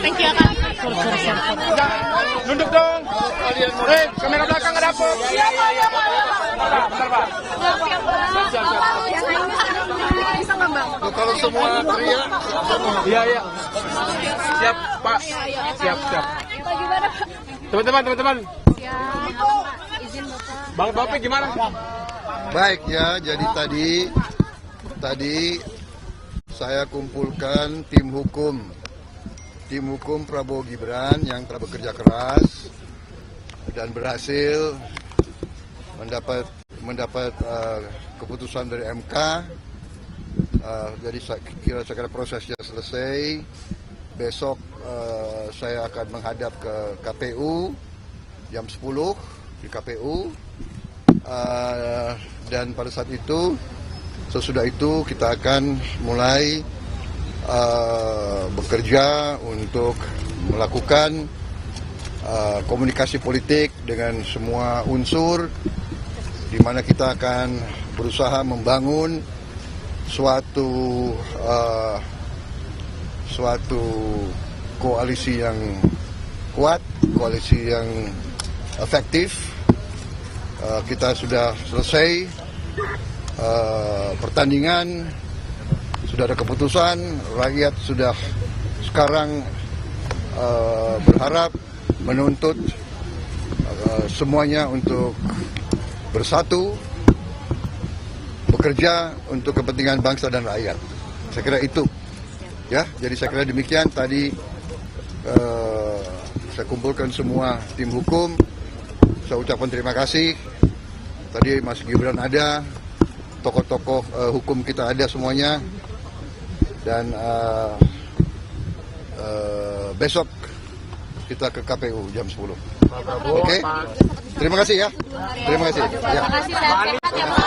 Thank you, Kak. Nunduk dong. Kamera belakang ada apa? Bentar, Pak. Kalau semua teriak, Iya. Siap, Pak. Siap. Teman-teman. Izin Bapak. Bang Taufik gimana? baik ya. Jadi tadi saya kumpulkan tim hukum Prabowo Gibran yang telah bekerja keras dan berhasil mendapat keputusan dari MK. Jadi saya kira prosesnya selesai. Besok saya akan menghadap ke KPU jam 10 di KPU. Dan pada saat itu, sesudah itu kita akan mulai bekerja untuk melakukan komunikasi politik dengan semua unsur, di mana kita akan berusaha membangun suatu koalisi yang kuat, koalisi yang efektif. Kita sudah selesai pertandingan, sudah ada keputusan, rakyat sudah sekarang berharap, menuntut semuanya untuk bersatu, bekerja untuk kepentingan bangsa dan rakyat. Saya kira itu, ya. Jadi saya kira demikian tadi saya kumpulkan semua tim hukum. Saya ucapkan terima kasih. Tadi Mas Gibran ada, tokoh-tokoh hukum kita ada semuanya, dan besok kita ke KPU jam 10. Oke? Terima kasih ya. Terima kasih. Ya. Terima kasih, sehat-sehat ya, Pak.